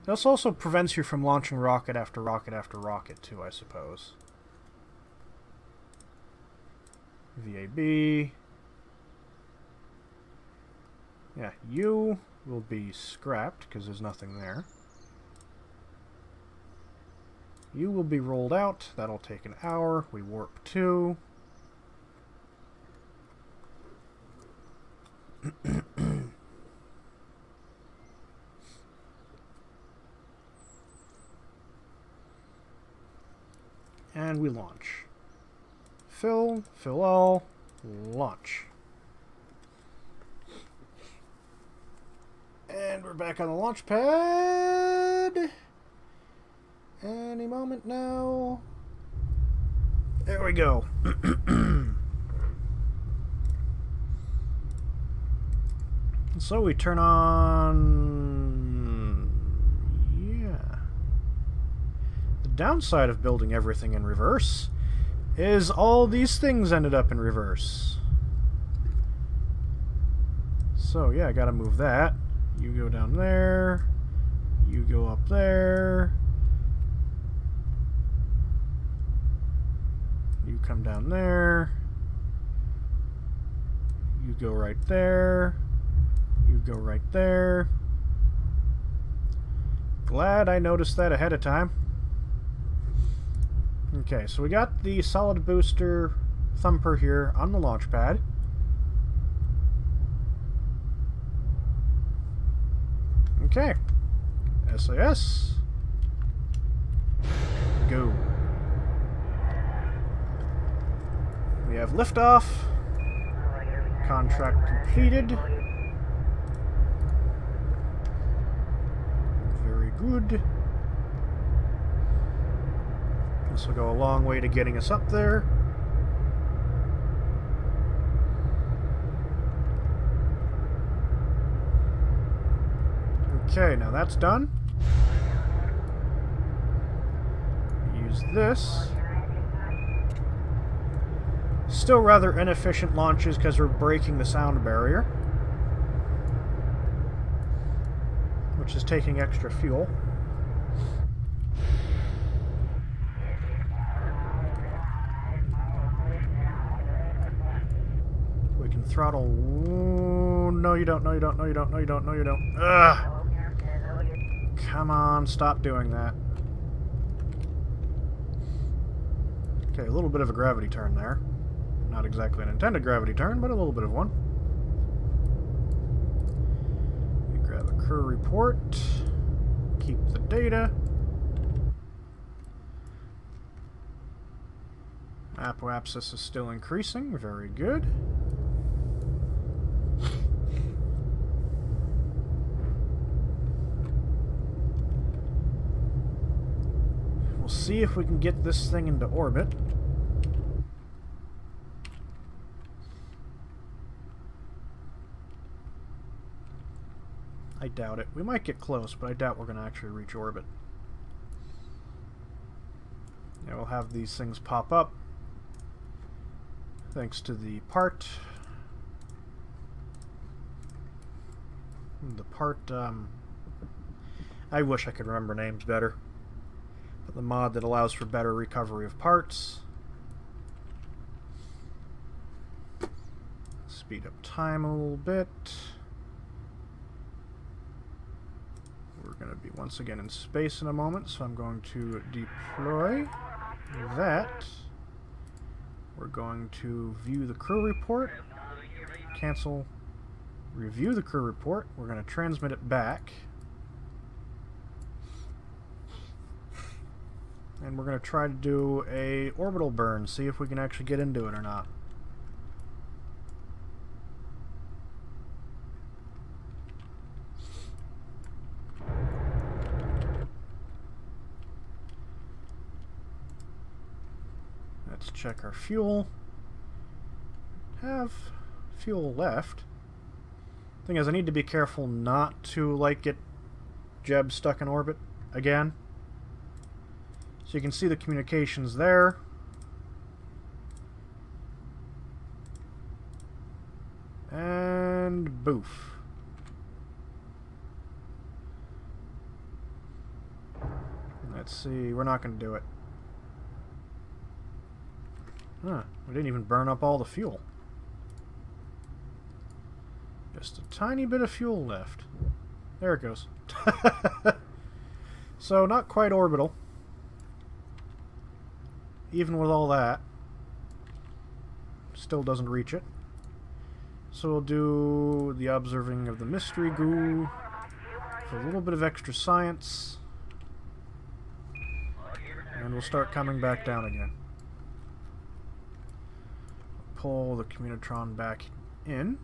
This also prevents you from launching rocket after rocket after rocket, too, I suppose. VAB. Yeah, you will be scrapped, because there's nothing there. You will be rolled out. That'll take an hour. We warp 2. And we launch. Fill all, launch. And we're back on the launch pad. Any moment now. There we go. So we turn on... Yeah. The downside of building everything in reverse is all these things ended up in reverse. So yeah, I gotta move that. You go down there. You go up there. You come down there. You go right there. You go right there. Glad I noticed that ahead of time. Okay, so we got the solid booster thumper here on the launch pad. Okay. SAS. Go. We have liftoff. Contract completed. Very good. This will go a long way to getting us up there. Okay, now that's done. Use this. Still rather inefficient launches because we're breaking the sound barrier, which is taking extra fuel. We can throttle... No, you don't. No, you don't. No, you don't. No, you don't. No, you don't. Ugh! Come on, stop doing that. Okay, a little bit of a gravity turn there. Not exactly an intended gravity turn, but a little bit of one. We grab a crew report. Keep the data. Apoapsis is still increasing. Very good. We'll see if we can get this thing into orbit. I doubt it. We might get close, but I doubt we're going to actually reach orbit. Yeah, we'll have these things pop up. Thanks to the part. The part, I wish I could remember names better. But the mod that allows for better recovery of parts. Speed up time a little bit. We're going to be once again in space in a moment, so I'm going to deploy that. We're going to view the crew report, cancel, review the crew report. We're going to transmit it back. And we're going to try to do a orbital burn, see if we can actually get into it or not. Let's check our fuel. Have fuel left. Thing is, I need to be careful not to, like, get Jeb stuck in orbit again. So you can see the communications there. And boof. Let's see, we're not going to do it. Huh, we didn't even burn up all the fuel. Just a tiny bit of fuel left. There it goes. So, not quite orbital. Even with all that. Still doesn't reach it. So we'll do the observing of the mystery goo for a little bit of extra science. And we'll start coming back down again. Pull the communitron back in.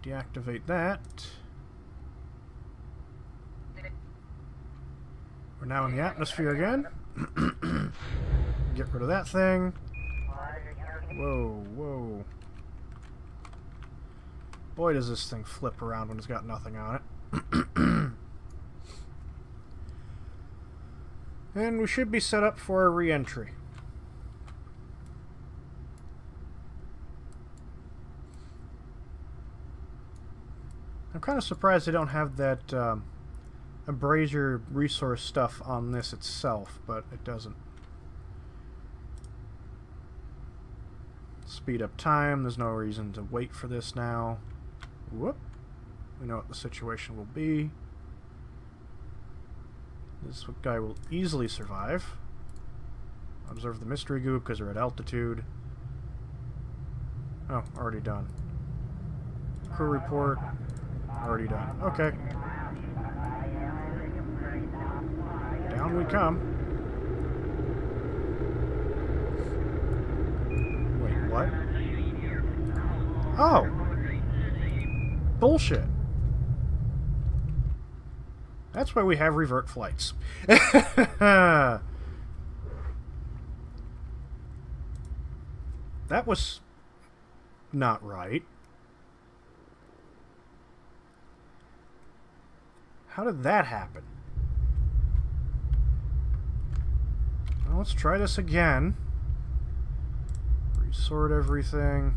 Deactivate that. We're now in the atmosphere again. Get rid of that thing. Whoa, whoa. Boy, does this thing flip around when it's got nothing on it. And we should be set up for a re-entry. I'm kind of surprised they don't have that abrasive resource stuff on this itself, but it doesn't. Speed up time. There's no reason to wait for this now. Whoop. We know what the situation will be. This guy will easily survive. Observe the mystery goo because they're at altitude. Oh, already done. Crew report. Already done. Okay. Down we come. Wait, what? Oh! Bullshit. That's why we have revert flights. That was not right. How did that happen? Well, let's try this again. Resort everything.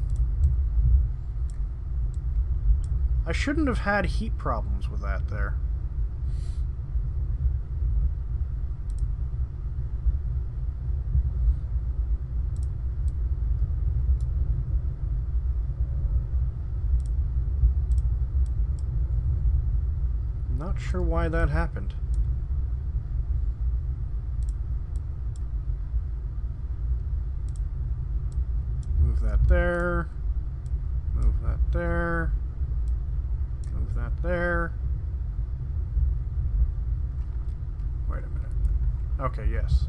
I shouldn't have had heat problems with that there. Not sure why that happened. Move that there. Move that there. Move that there. Wait a minute. Okay, yes.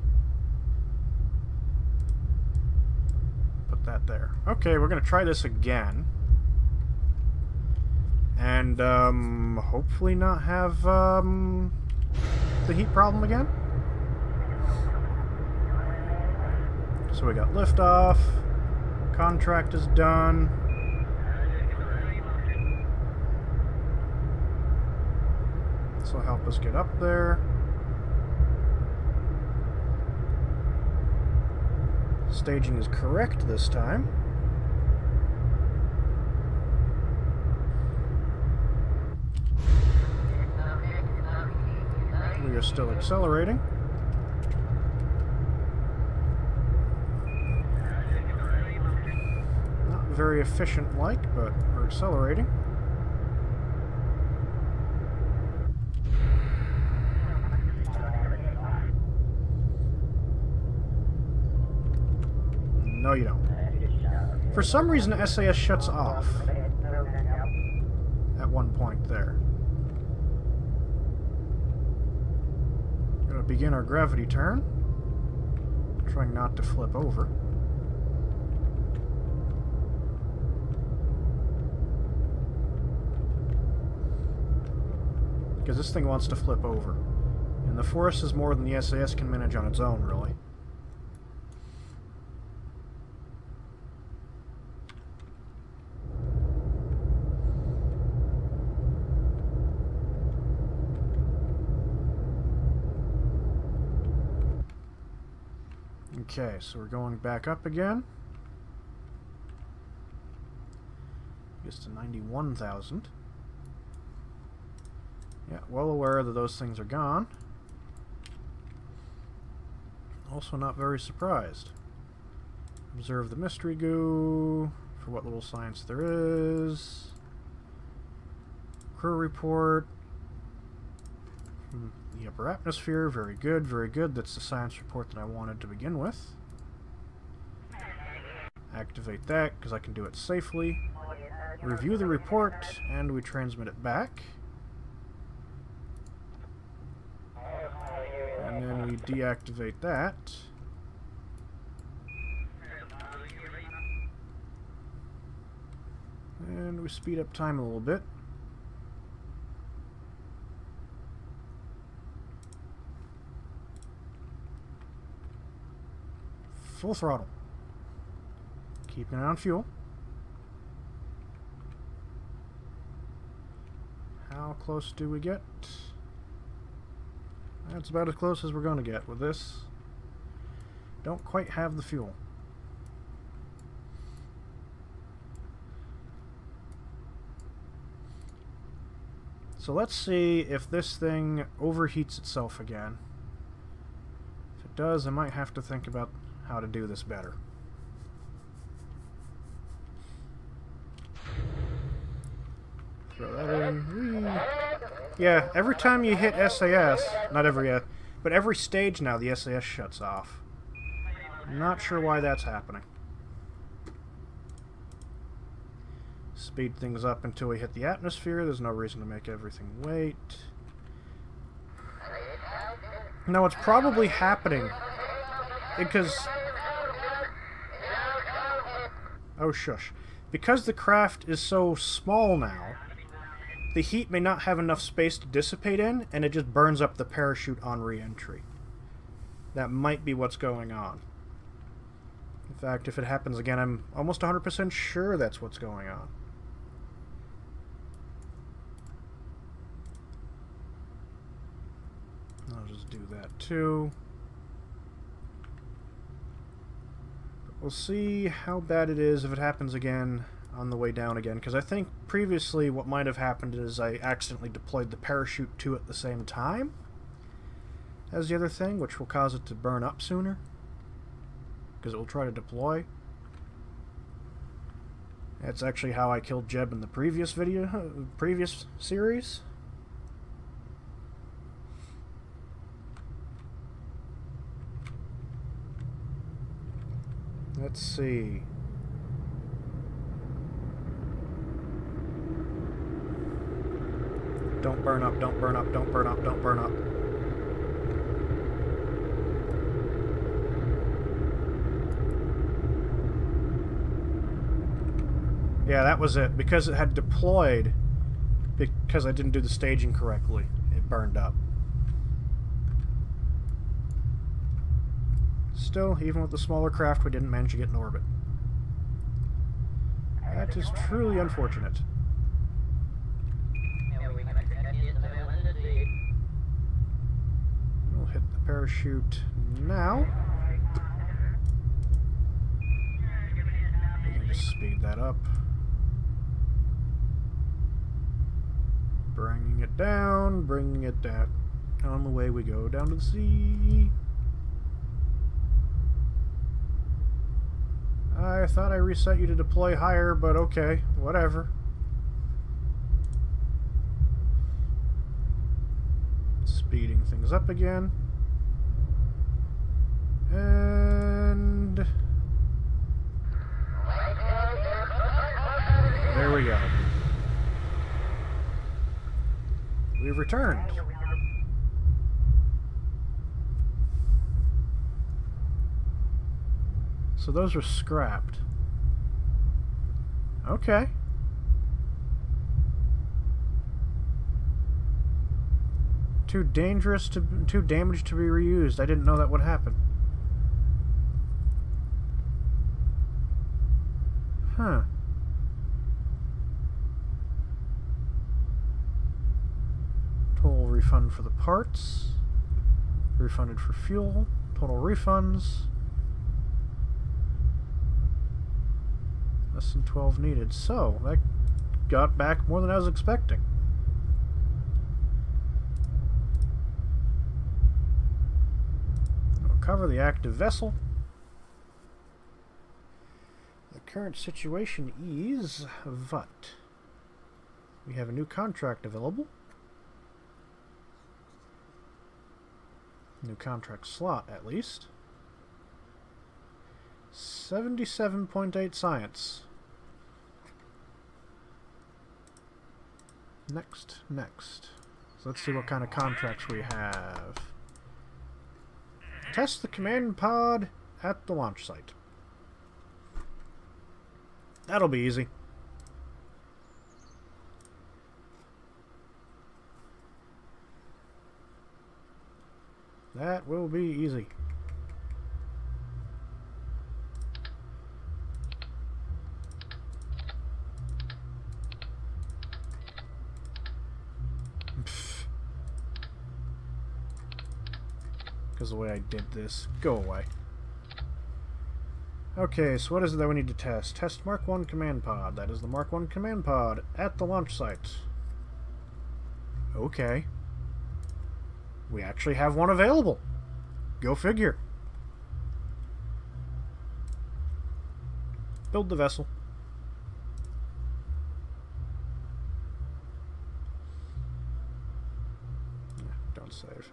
Put that there. Okay, we're going to try this again. And, hopefully not have, the heat problem again. So we got liftoff. Contract is done. This will help us get up there. Staging is correct this time. We are still accelerating. Not very efficient like, but we're accelerating. No, you don't. For some reason, SAS shuts off at one point there. Gonna begin our gravity turn. Trying not to flip over. Because this thing wants to flip over. And the force is more than the SAS can manage on its own, really. Okay, so we're going back up again. Gets to 91,000. Yeah, well aware that those things are gone. Also not very surprised. Observe the mystery goo for what little science there is. Crew report. The upper atmosphere, very good, very good. That's the science report that I wanted to begin with. Activate that, because I can do it safely. Review the report, and we transmit it back. And then we deactivate that. And we speed up time a little bit. Full throttle. Keeping it on fuel. How close do we get? That's about as close as we're going to get with this. Don't quite have the fuel. So let's see if this thing overheats itself again. If it does, I might have to think about how to do this better. Throw that in. Whee. Yeah, every time you hit SAS, not every, but every stage now the SAS shuts off. Not sure why that's happening. Speed things up until we hit the atmosphere. There's no reason to make everything wait. Now what's probably happening, because... Oh, shush. Because the craft is so small now, the heat may not have enough space to dissipate in, and it just burns up the parachute on re-entry. That might be what's going on. In fact, if it happens again, I'm almost 100% sure that's what's going on. I'll just do that too. But we'll see how bad it is if it happens again on the way down again, because I think previously what might have happened is I accidentally deployed the parachute to at the same time as the other thing, which will cause it to burn up sooner, because it will try to deploy. That's actually how I killed Jeb in the previous video, previous series. Let's see. Don't burn up, don't burn up, don't burn up, don't burn up. Yeah, that was it. Because it had deployed, because I didn't do the staging correctly, it burned up. Still, even with the smaller craft, we didn't manage to get in orbit. That is truly unfortunate. We'll hit the parachute now. We can just speed that up. Bringing it down, bringing it down. On the way we go, down to the sea. I thought I reset you to deploy higher, but okay, whatever. Speeding things up again. And... there we go. We've returned. So those are scrapped. Okay. Too damaged to be reused. I didn't know that would happen. Huh. Total refund for the parts. Refunded for fuel. Total refunds. Less than 12 needed. So, that got back more than I was expecting. recover the active vessel. The current situation is what? We have a new contract available. New contract slot, at least. 77.8 science. Next. So let's see what kind of contracts we have. Test the command pod at the launch site. That'll be easy. That will be easy. Because the way I did this. Go away. Okay, so what is it that we need to test? Test Mark 1 command pod. That is the Mark 1 command pod at the launch site. Okay. We actually have one available. Go figure. Build the vessel. Don't save.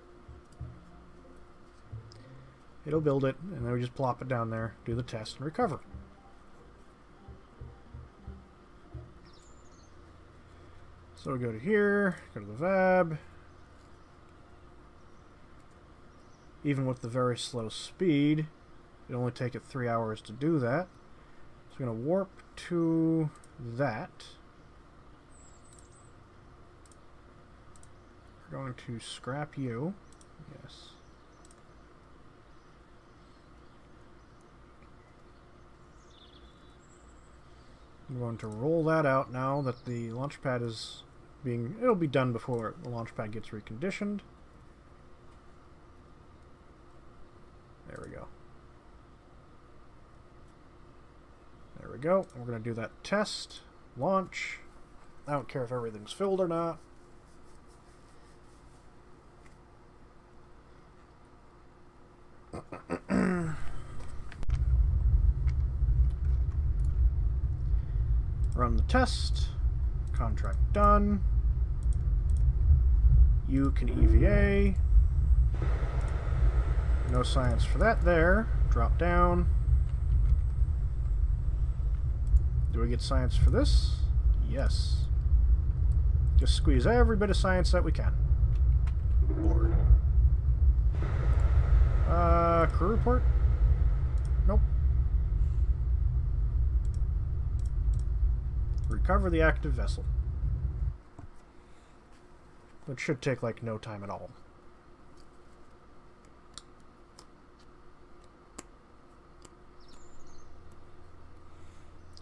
It'll build it, and then we just plop it down there, do the test, and recover. So we go to here, go to the VAB. Even with the very slow speed, it'll only take it 3 hours to do that. So we're going to warp to that. We're going to scrap you. Yes. I'm going to roll that out now that the launch pad is being... It'll be done before the launch pad gets reconditioned. There we go. There we go. We're going to do that test. Launch. I don't care if everything's filled or not. Run the test. Contract done. You can EVA. No science for that there. Drop down. Do we get science for this? Yes. Just squeeze every bit of science that we can. Board. Crew report? Nope. Recover the active vessel. Which should take like no time at all.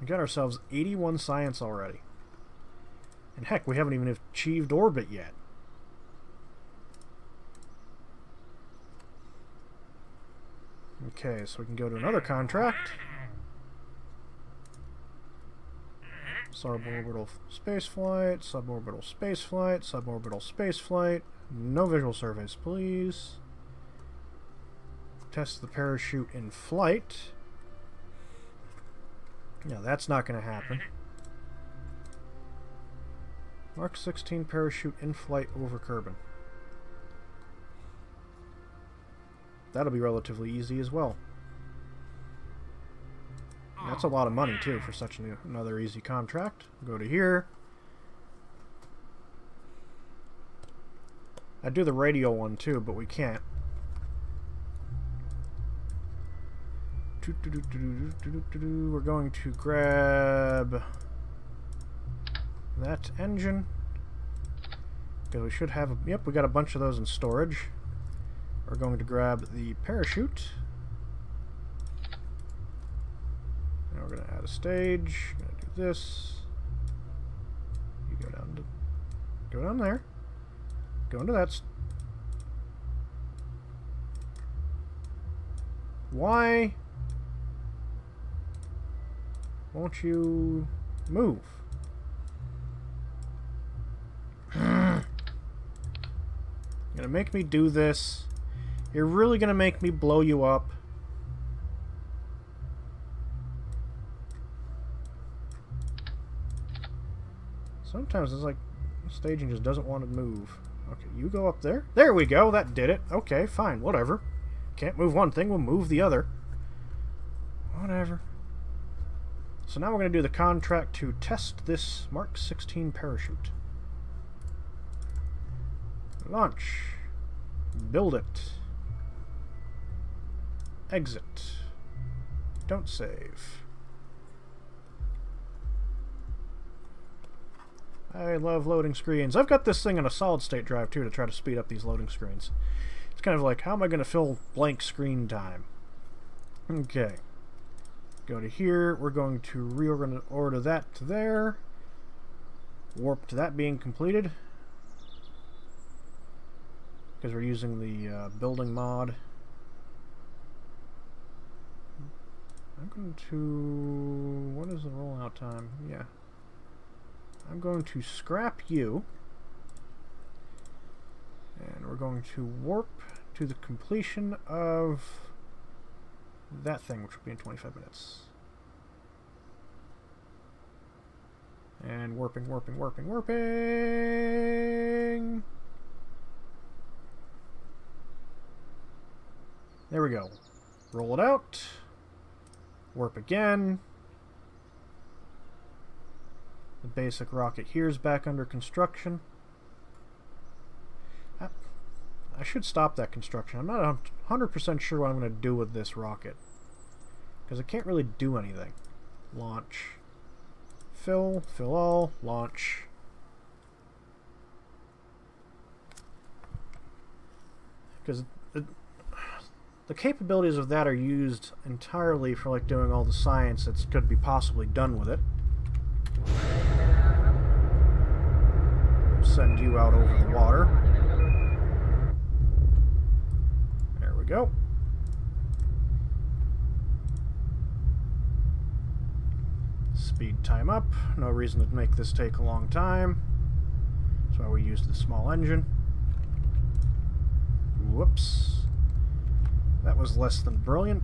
We got ourselves 81 science already. And heck, we haven't even achieved orbit yet. Okay, so we can go to another contract. Suborbital spaceflight, suborbital spaceflight, suborbital spaceflight. No visual surveys, please. Test the parachute in flight. No, that's not going to happen. Mark 16 parachute in flight over Kerbin. That'll be relatively easy as well. And that's a lot of money too for such another easy contract. Go to here. I'd do the radio one too, but we can't. We're going to grab that engine. Because we should have... Yep, we got a bunch of those in storage. We're going to grab the parachute. And we're going to add a stage. Going to do this. You go down there. Go into that. Why won't you move? You're gonna make me do this, You're really gonna make me blow you up? Sometimes it's like staging just doesn't want to move. Okay, you go up there. There we go, that did it. Okay, fine, whatever. Can't move one thing, we'll move the other. Whatever. So now we're going to do the contract to test this Mark 16 parachute. Launch. Build it. Exit. Don't save. I love loading screens. I've got this thing on a solid state drive too to try to speed up these loading screens. It's kind of like, how am I going to fill blank screen time? Okay. Go to here. We're going to reorder that to there. Warp to that being completed. Because we're using the building mod. I'm going to... What is the rollout time? Yeah. I'm going to scrap you. And we're going to warp to the completion of that thing, which will be in 25 minutes. And warping, warping, warping, warping! There we go. Roll it out. Warp again. The basic rocket here is back under construction. I should stop that construction. I'm not 100% sure what I'm going to do with this rocket. Because I can't really do anything. Launch. Fill. Fill all. Launch. Because the capabilities of that are used entirely for like doing all the science that could be possibly done with it. Send you out over the water. There we go. Speed time up. No reason to make this take a long time. That's why we used the small engine. Whoops. That was less than brilliant.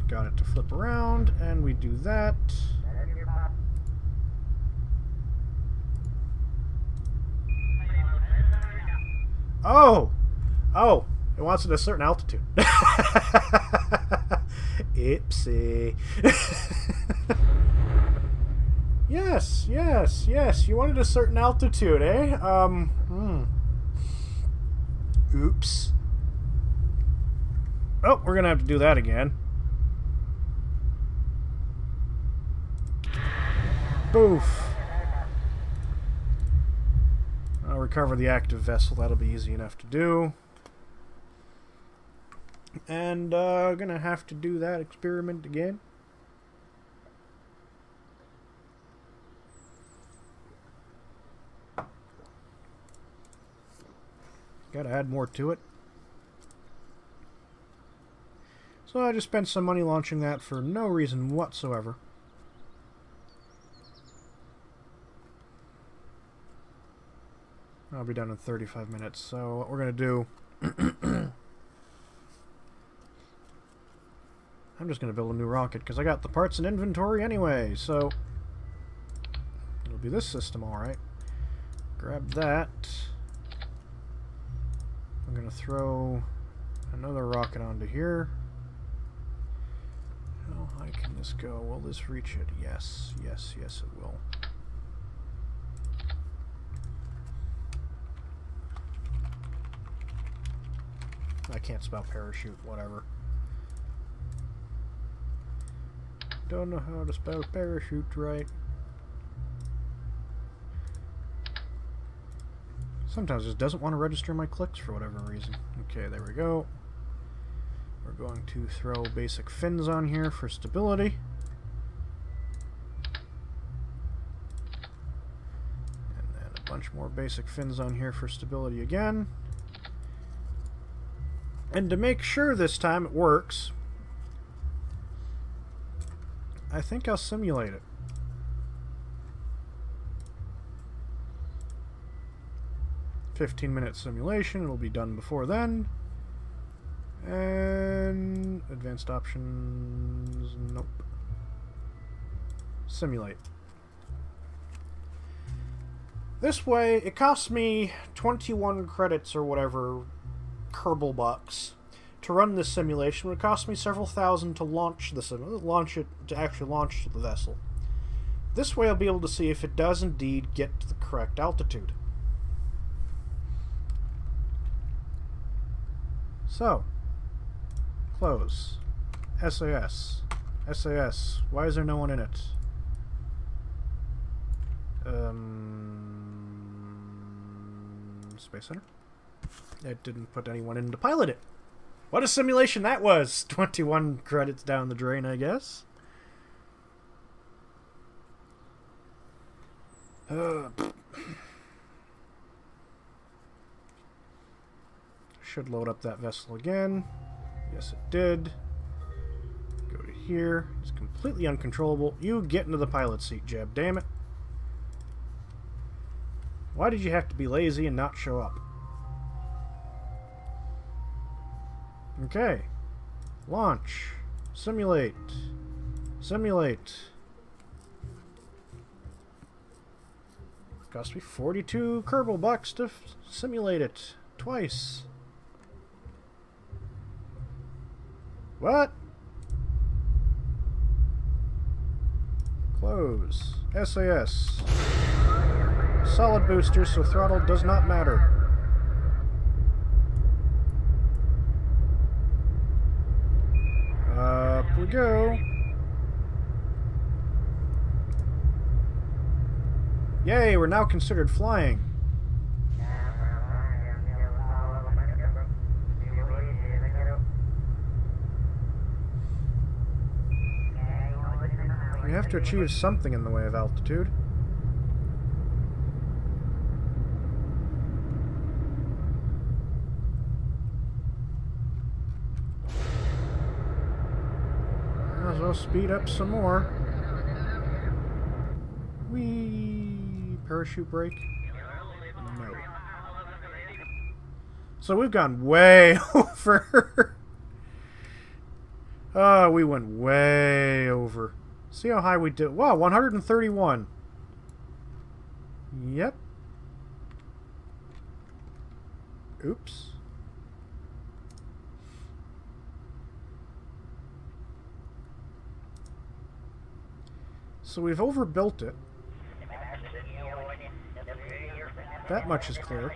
Got it to flip around, and we do that. Oh! Oh! It wants it at a certain altitude. Ipsy. Yes, yes, yes. You wanted a certain altitude, eh? Oops. Oh, we're gonna have to do that again. Boof. I'll recover the active vessel. That'll be easy enough to do. And gonna have to do that experiment again. Gotta add more to it. So I just spent some money launching that for no reason whatsoever. I'll be done in 35 minutes. So what we're going to do... I'm just going to build a new rocket because I got the parts in inventory anyway. So it'll be this system, alright. Grab that. I'm going to throw another rocket onto here. How high can this go? Will this reach it? Yes, yes, yes it will. I can't spell parachute, whatever. Don't know how to spell parachute right. Sometimes it just doesn't want to register my clicks for whatever reason. Okay, there we go. We're going to throw basic fins on here for stability. And then a bunch more basic fins on here for stability again. And to make sure this time it works, I think I'll simulate it. "15-minute simulation, it'll be done before then. And advanced options, nope. Simulate. This way, it costs me 21 credits or whatever Kerbal bucks to run this simulation. It would cost me several thousand to launch the actually launch the vessel. This way I'll be able to see if it does indeed get to the correct altitude. So, close. SAS. SAS. Why is there no one in it? Space Center? It didn't put anyone in to pilot it. What a simulation that was! 21 credits down the drain, I guess. Should load up that vessel again. Yes, it did. Go to here. It's completely uncontrollable. You get into the pilot seat, Jeb. Damn it. Why did you have to be lazy and not show up? Okay. Launch. Simulate. Simulate. Cost me 42 Kerbal bucks to simulate it. Twice. What? Close. SAS. Solid booster, so throttle does not matter. Up we go. Yay, we're now considered flying. We have to achieve something in the way of altitude. Might as well speed up some more. Whee! Parachute brake? No. So we've gone way over. Oh, we went way over. See how high we did. Wow, 131. Yep. Oops. So we've overbuilt it. That much is clear.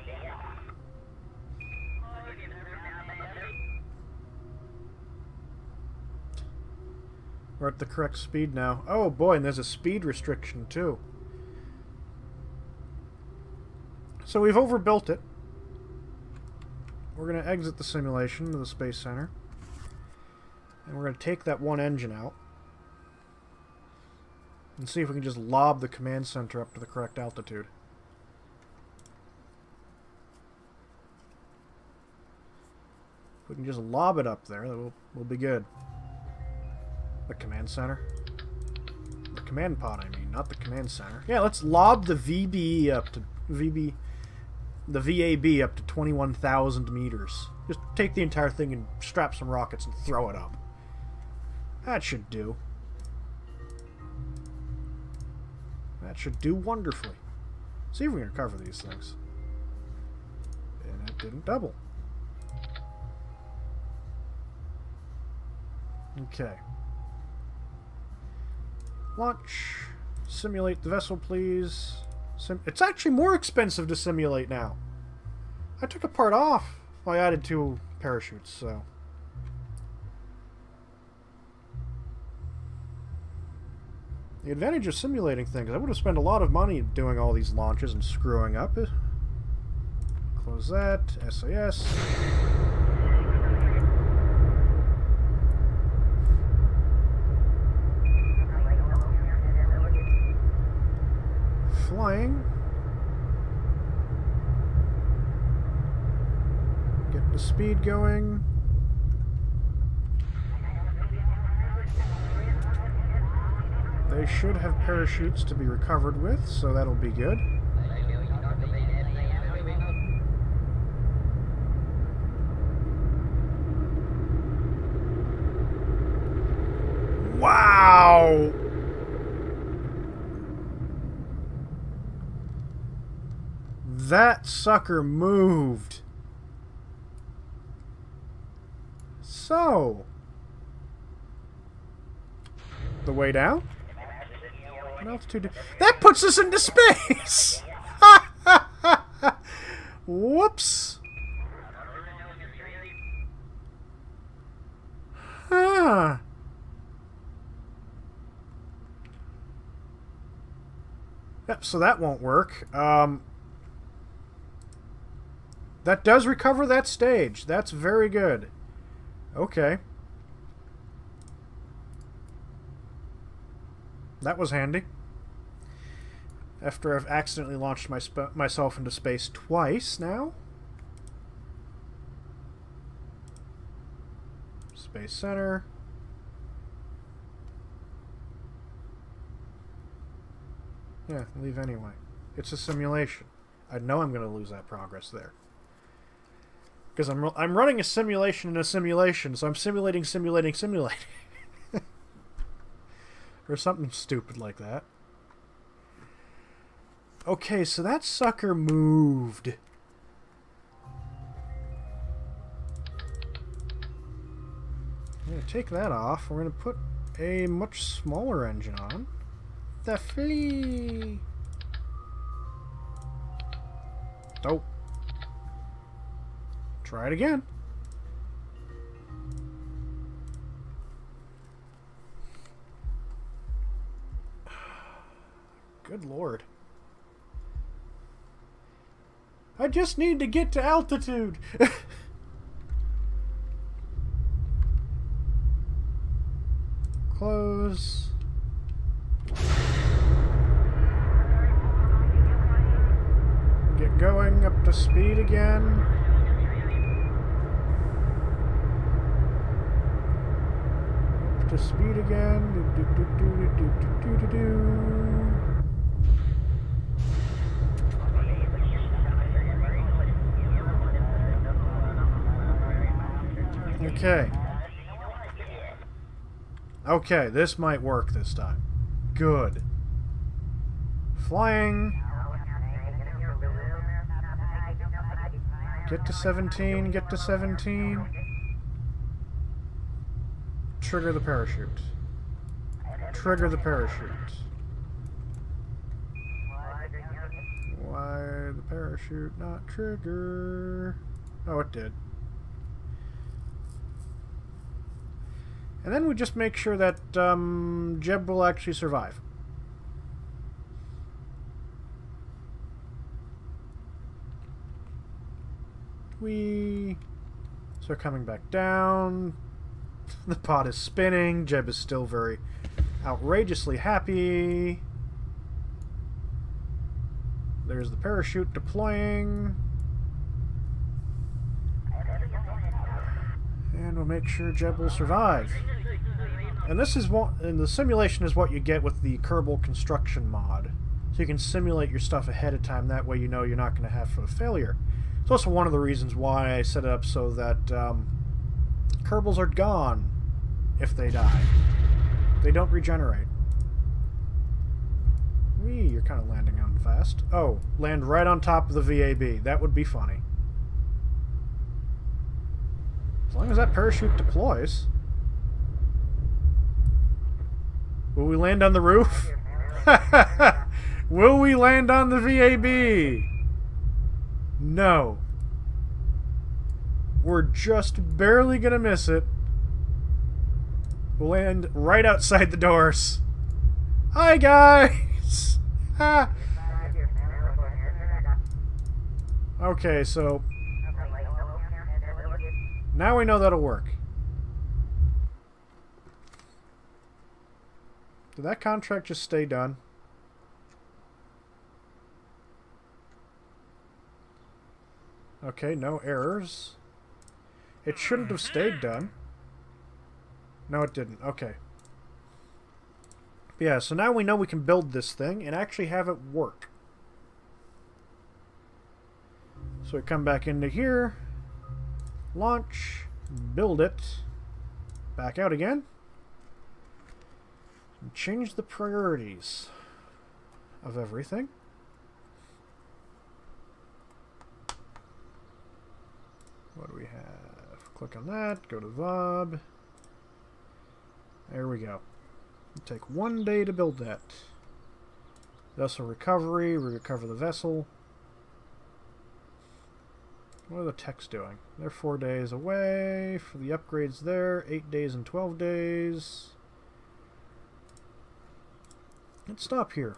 We're at the correct speed now. Oh boy, and there's a speed restriction too. So we've overbuilt it. We're going to exit the simulation to the Space Center. And we're going to take that one engine out. And see if we can just lob the command center up to the correct altitude. If we can just lob it up there, we'll be good. The command center? The command pod, I mean, not the command center. Yeah, let's lob the VB up to... the VAB up to 21,000 meters. Just take the entire thing and strap some rockets and throw it up. That should do. That should do wonderfully. See if we can recover these things. And it didn't double. Okay. Launch. Simulate the vessel, please. It's actually more expensive to simulate now. I took a part off. Well, I added 2 parachutes, so... The advantage of simulating things, I would have spent a lot of money doing all these launches and screwing up. Close that. SAS. Flying. Get the speed going. They should have parachutes to be recovered with, so that'll be good. Wow! That sucker moved. So, the way down? What altitude? That puts us into space! Whoops! Huh. Yep, so that won't work. That does recover that stage. That's very good. Okay. That was handy. After I've accidentally launched myself into space twice now. Space Center. Yeah, leave anyway. It's a simulation. I know I'm going to lose that progress there. Because I'm running a simulation in a simulation, so I'm simulating. Or something stupid like that. Okay, so that sucker moved. I'm going to take that off. We're going to put a much smaller engine on. The flea. Dope. Try it again. Good lord. I just need to get to altitude. Close. Get going up to speed again. Up to speed again. Okay. Okay, this might work this time. Good. Flying. Get to 17, get to 17. Trigger the parachute. Trigger the parachute. Why the parachute not trigger? Oh, it did. And then we just make sure that Jeb will actually survive. So coming back down. The pod is spinning. Jeb is still very outrageously happy. There's the parachute deploying. And we'll make sure Jeb will survive. And this is what, and the simulation is what you get with the Kerbal Construction mod. So you can simulate your stuff ahead of time, that way you know you're not going to have a failure. It's also one of the reasons why I set it up so that Kerbals are gone if they die. They don't regenerate. Whee, you're kind of landing on fast. Oh, land right on top of the VAB. That would be funny. As long as that parachute deploys. Will we land on the roof? Will we land on the VAB? No. We're just barely gonna miss it. We'll land right outside the doors. Hi, guys! Okay, so now we know that'll work. Did that contract just stay done? Okay, no errors. It shouldn't have stayed done. No, it didn't. Okay. Yeah, so now we know we can build this thing and actually have it work. So we come back into here. Launch. Build it. Back out again. Change the priorities of everything. What do we have? Click on that, go to VOB. There we go. It'll take 1 day to build that. Vessel recovery, we recover the vessel. What are the techs doing? They're 4 days away. For the upgrades there, 8 days and 12 days. Let's stop here.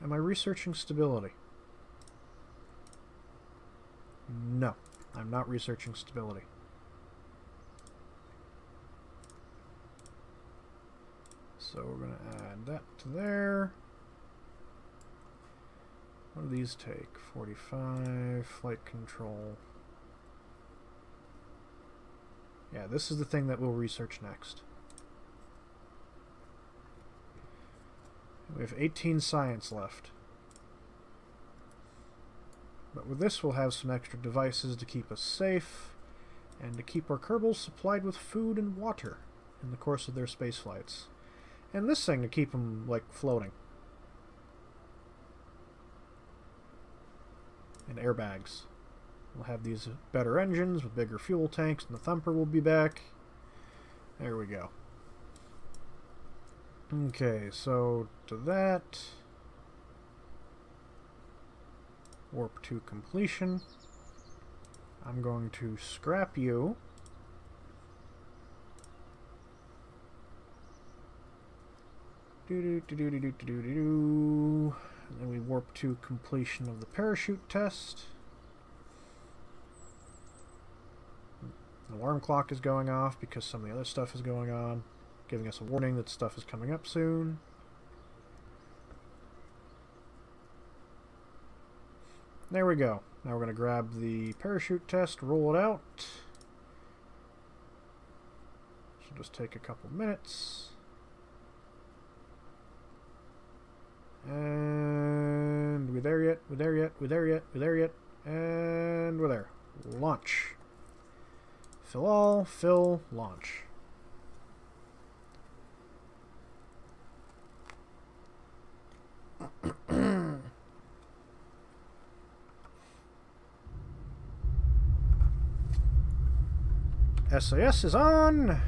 Am I researching stability? No, I'm not researching stability. So we're going to add that to there. What do these take? 45, flight control. Yeah, this is the thing that we'll research next. We have 18 science left. But with this we'll have some extra devices to keep us safe and to keep our Kerbals supplied with food and water in the course of their space flights. And this thing to keep them, like, floating. And airbags. We'll have these better engines with bigger fuel tanks, and the Thumper will be back. There we go. Okay, so to that. Warp to completion. I'm going to scrap you. And then we warp to completion of the parachute test. The alarm clock is going off because some of the other stuff is going on, giving us a warning that stuff is coming up soon. There we go. Now we're going to grab the parachute test, roll it out. Should just take a couple minutes. And we're there yet, we're there yet, we're there yet, we're there yet, and we're there. Launch. Fill all, fill, launch. SAS is on.